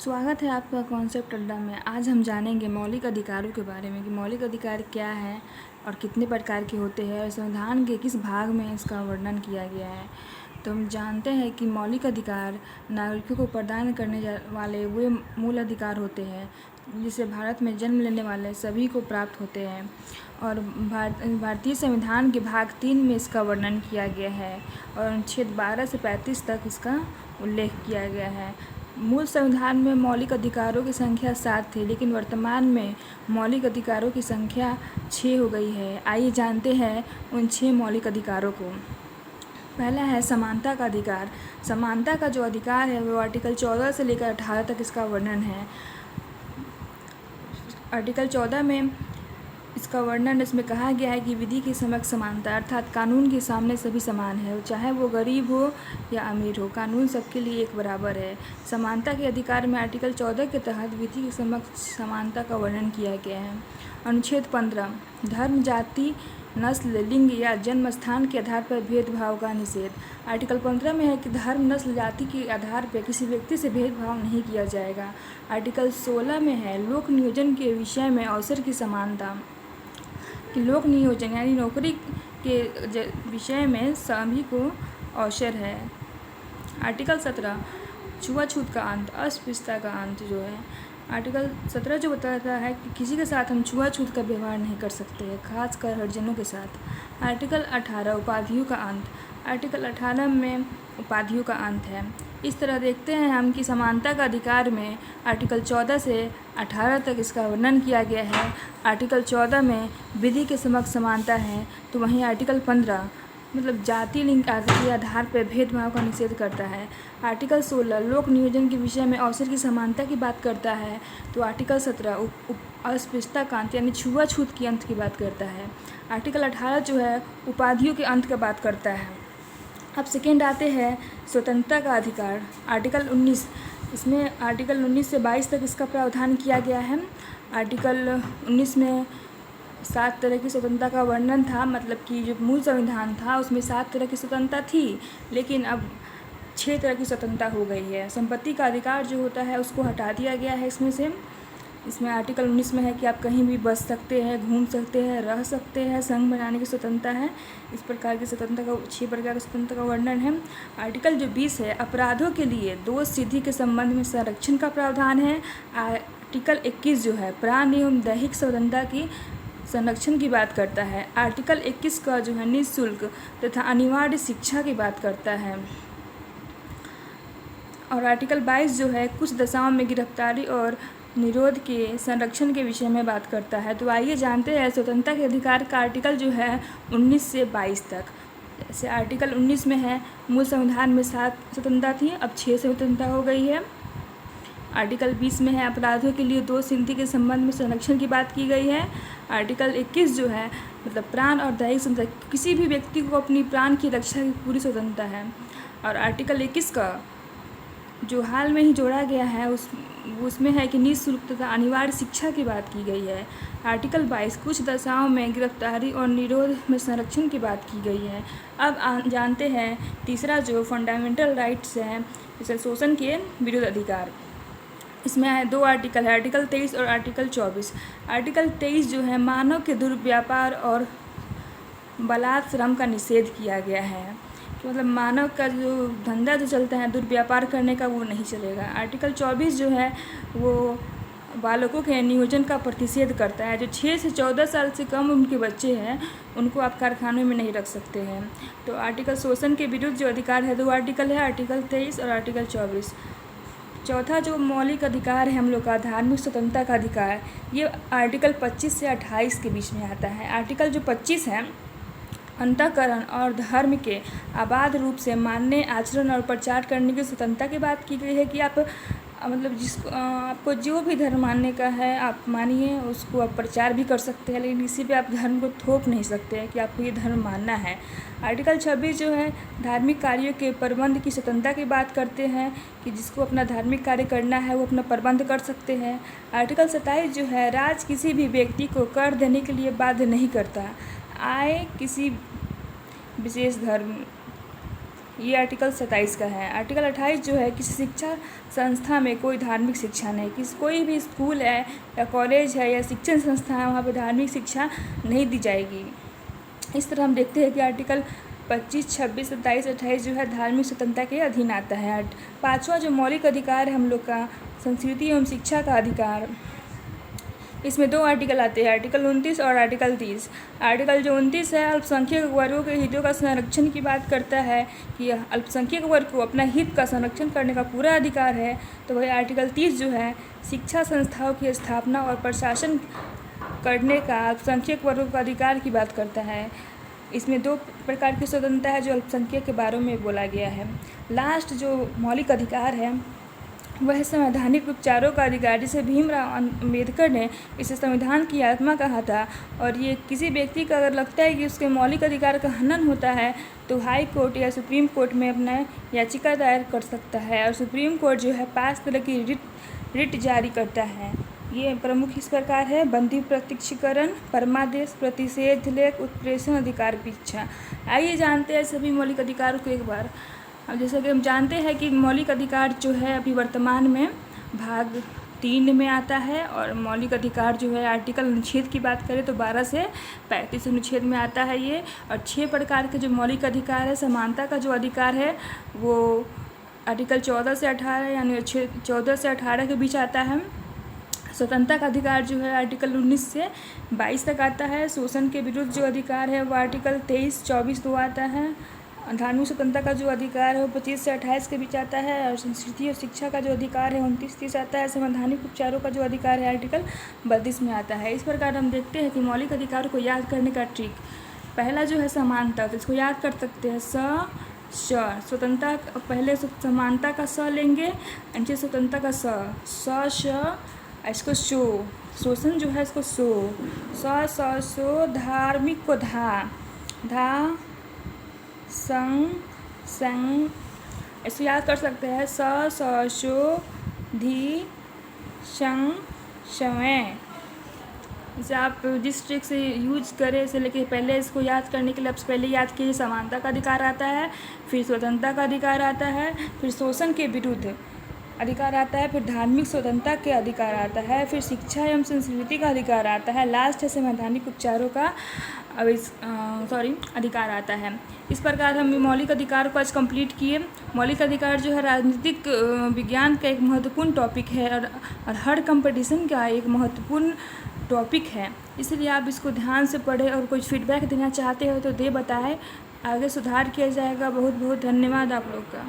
स्वागत है आपका कॉन्सेप्ट अड्डा में। आज हम जानेंगे मौलिक अधिकारों के बारे में कि मौलिक अधिकार क्या है और कितने प्रकार के होते हैं और संविधान के किस भाग में इसका वर्णन किया गया है। तो हम जानते हैं कि मौलिक अधिकार नागरिकों को प्रदान करने वाले वे मूल अधिकार होते हैं जिसे भारत में जन्म लेने वाले सभी को प्राप्त होते हैं और भारतीय संविधान के भाग 3 में इसका वर्णन किया गया है और अनुच्छेद 12 से 35 तक इसका उल्लेख किया गया है। मूल संविधान में मौलिक अधिकारों की संख्या 7 थी, लेकिन वर्तमान में मौलिक अधिकारों की संख्या 6 हो गई है। आइए जानते हैं उन 6 मौलिक अधिकारों को। पहला है समानता का अधिकार। समानता का जो अधिकार है वो आर्टिकल 14 से लेकर 18 तक इसका वर्णन है। आर्टिकल 14 में इसका वर्णन इसमें कहा गया है कि विधि के समक्ष समानता, अर्थात कानून के सामने सभी समान है, चाहे वो गरीब हो या अमीर हो, कानून सबके लिए एक बराबर है। समानता के अधिकार में आर्टिकल 14 के तहत विधि के समक्ष समानता का वर्णन किया गया है। अनुच्छेद 15 धर्म, जाति, नस्ल, लिंग या जन्म स्थान के आधार पर भेदभाव का निषेध। आर्टिकल 15 में है कि धर्म, नस्ल, जाति के आधार पर किसी व्यक्ति से भेदभाव नहीं किया जाएगा। आर्टिकल 16 में है लोक नियोजन के विषय में अवसर की समानता, कि लोक नियोजन यानी नौकरी के विषय में सभी को अवसर है। आर्टिकल 17 छुआछूत का अंत, अस्पृश्यता का अंत जो है। आर्टिकल 17 जो बताता है कि किसी के साथ हम छुआछूत का व्यवहार नहीं कर सकते हैं, खासकर हरिजनों के साथ। आर्टिकल 18 उपाधियों का अंत। आर्टिकल 18 में उपाधियों का अंत है। इस तरह देखते हैं हम कि समानता का अधिकार में आर्टिकल 14 से 18 तक इसका वर्णन किया गया है। आर्टिकल 14 में विधि के समक्ष समानता है, तो वहीं आर्टिकल 15 मतलब जाति, लिंग आदि के आधार पर भेदभाव का निषेध करता है। आर्टिकल 16 लोक नियोजन के विषय में अवसर की समानता की बात करता है, तो आर्टिकल 17 अस्पृश्यता का अंत यानी छुआछूत के अंत की बात करता है। आर्टिकल 18 जो है उपाधियों के अंत का बात करता है। अब सेकेंड आते हैं स्वतंत्रता का अधिकार। आर्टिकल 19, इसमें आर्टिकल 19 से 22 तक इसका प्रावधान किया गया है। आर्टिकल 19 में 7 तरह की स्वतंत्रता का वर्णन था, मतलब कि जो मूल संविधान था उसमें 7 तरह की स्वतंत्रता थी, लेकिन अब 6 तरह की स्वतंत्रता हो गई है। संपत्ति का अधिकार जो होता है उसको हटा दिया गया है इसमें से। इसमें आर्टिकल 19 में है कि आप कहीं भी बस सकते हैं, घूम सकते हैं, रह सकते हैं, संघ बनाने की स्वतंत्रता है। इस प्रकार की स्वतंत्रता का 6 प्रकार की स्वतंत्रता का वर्णन है। आर्टिकल जो 20 है अपराधों के लिए दोष सिद्धि के संबंध में संरक्षण का प्रावधान है। आर्टिकल 21 जो है प्राण एवं दैहिक स्वतंत्रता की संरक्षण की बात करता है। आर्टिकल 21 का जो है निःशुल्क तथा अनिवार्य शिक्षा की बात करता है। और आर्टिकल 22 जो है कुछ दशाओं में गिरफ्तारी और निरोध के संरक्षण के विषय में बात करता है। तो आइए जानते हैं स्वतंत्रता के अधिकार का आर्टिकल जो है 19 से 22 तक। जैसे आर्टिकल 19 में है मूल संविधान में 7 स्वतंत्रता थी, अब 6 स्वतंत्रता हो गई है। आर्टिकल 20 में है अपराधों के लिए दोष सिद्धि के संबंध में संरक्षण की बात की गई है। आर्टिकल 21 जो है मतलब प्राण और दैहिक स्वतंत्रता, किसी भी व्यक्ति को अपनी प्राण की रक्षा की पूरी स्वतंत्रता है। और आर्टिकल 21 का जो हाल में ही जोड़ा गया है उसमें है कि निःशुल्क तथा अनिवार्य शिक्षा की बात की गई है। आर्टिकल 22 कुछ दशाओं में गिरफ्तारी और निरोध में संरक्षण की बात की गई है। अब जानते हैं तीसरा जो फंडामेंटल राइट्स हैं, जैसे शोषण के विरुद्ध अधिकार। इसमें है 2 आर्टिकल है, आर्टिकल 23 और आर्टिकल 24। आर्टिकल 23 जो है मानव के दुर्व्यापार और बलात्श्रम का निषेध किया गया है, कि मतलब मानव का जो धंधा जो चलता है दुर्व्यापार करने का वो नहीं चलेगा। आर्टिकल 24 जो है वो बालकों के नियोजन का प्रतिषेध करता है। जो 6 से 14 साल से कम उनके बच्चे हैं उनको आप कारखानों में नहीं रख सकते हैं। तो आर्टिकल शोषण के विरुद्ध जो अधिकार है 2 आर्टिकल है, आर्टिकल 23 और आर्टिकल 24। चौथा जो मौलिक अधिकार है हम लोग का धार्मिक स्वतंत्रता का अधिकार, ये आर्टिकल 25 से 28 के बीच में आता है। आर्टिकल जो 25 है अंतःकरण और धर्म के आबाद रूप से मानने, आचरण और प्रचार करने की स्वतंत्रता की बात की गई है कि आप मतलब जिसको आपको जो भी धर्म मानने का है आप मानिए, उसको आप प्रचार भी कर सकते हैं, लेकिन किसी पे आप धर्म को थोप नहीं सकते हैं कि आपको ये धर्म मानना है। आर्टिकल 26 जो है धार्मिक कार्यों के प्रबंध की स्वतंत्रता की बात करते हैं, कि जिसको अपना धार्मिक कार्य करना है वो अपना प्रबंध कर सकते हैं। आर्टिकल 27 जो है राज्य किसी भी व्यक्ति को कर देने के लिए बाध्य नहीं करता। आय किसी विशेष धर्म ये आर्टिकल 27 का है। आर्टिकल 28 जो है, किसी शिक्षा संस्था में कोई धार्मिक शिक्षा नहीं, कोई भी स्कूल है या कॉलेज है या शिक्षण संस्था है, वहाँ पे धार्मिक शिक्षा नहीं दी जाएगी। इस तरह हम देखते हैं कि आर्टिकल 25, 26, 27, 28 जो है धार्मिक स्वतंत्रता के अधीन आता है। 5वां जो मौलिक अधिकार है हम लोग का, संस्कृति एवं शिक्षा का अधिकार, इसमें 2 आर्टिकल आते हैं, आर्टिकल 29 और आर्टिकल 30। आर्टिकल जो 29 है अल्पसंख्यक वर्गों के हितों का संरक्षण की बात करता है कि अल्पसंख्यक वर्ग को अपना हित का संरक्षण करने का पूरा अधिकार है। तो वही आर्टिकल 30 जो है शिक्षा संस्थाओं की स्थापना और प्रशासन करने का अल्पसंख्यक वर्गों का अधिकार की बात करता है। इसमें 2 प्रकार की स्वतंत्रता है जो अल्पसंख्यक के बारे में बोला गया है। लास्ट जो मौलिक अधिकार है वह संवैधानिक उपचारों का अधिकार, जिसे भीमराव अम्बेडकर ने इसे संविधान की आत्मा कहा था। और ये किसी व्यक्ति का अगर लगता है कि उसके मौलिक अधिकार का हनन होता है तो हाई कोर्ट या सुप्रीम कोर्ट में अपना याचिका दायर कर सकता है। और सुप्रीम कोर्ट जो है 5 तरह की रिट जारी करता है। ये प्रमुख इस प्रकार है: बंदी प्रत्यक्षीकरण, परमादेश, प्रतिषेध लेख, उत्प्रेषण, अधिकार की इच्छा। आइए जानते हैं सभी मौलिक अधिकारों को एक बार। अब जैसा कि हम जानते हैं कि मौलिक अधिकार जो है अभी वर्तमान में भाग 3 में आता है। और मौलिक अधिकार जो है आर्टिकल अनुच्छेद की बात करें तो 12 से 35 अनुच्छेद में आता है ये। और 6 प्रकार के जो मौलिक अधिकार है, समानता का जो अधिकार है वो आर्टिकल 14 से 18 यानी 14 से 18 के बीच आता है। स्वतंत्रता का अधिकार जो है आर्टिकल 19 से 22 तक आता है। शोषण के विरुद्ध जो अधिकार है वो आर्टिकल 23, 24, 2 आता है। धार्मिक स्वतंत्रता का जो अधिकार है वो 25 से 28 के बीच आता है। और संस्कृति और शिक्षा का जो अधिकार है 29, 30 आता है। संवैधानिक उपचारों का जो अधिकार है आर्टिकल 32 में आता है। इस प्रकार हम देखते हैं कि मौलिक अधिकारों को याद करने का ट्रिक, पहला जो है समानता, तो इसको याद कर सकते हैं स्वतंत्रता, पहले समानता का स लेंगे, नीचे स्वतंत्रता का स, इसको शोषण जो है इसको सो, धार्मिक को धा, संग, इसको याद कर सकते हैं शो, धी, शवय। इसे आप जिस ट्रिक से यूज करें इसे लेके पहले इसको याद करने के लिए आप पहले याद कीजिए समानता का अधिकार आता है, फिर स्वतंत्रता का अधिकार आता है, फिर शोषण के विरुद्ध अधिकार आता है, फिर धार्मिक स्वतंत्रता के अधिकार आता है, फिर शिक्षा एवं संस्कृति का अधिकार आता है, लास्ट है संवैधानिक उपचारों का अधिकार आता है। इस प्रकार हम मौलिक अधिकार को आज कंप्लीट किए। मौलिक अधिकार जो है राजनीतिक विज्ञान का एक महत्वपूर्ण टॉपिक है और हर कंपटीशन का एक महत्वपूर्ण टॉपिक है, इसलिए आप इसको ध्यान से पढ़ें और कुछ फीडबैक देना चाहते हो तो बताएं, आगे सुधार किया जाएगा। बहुत बहुत धन्यवाद आप लोग का।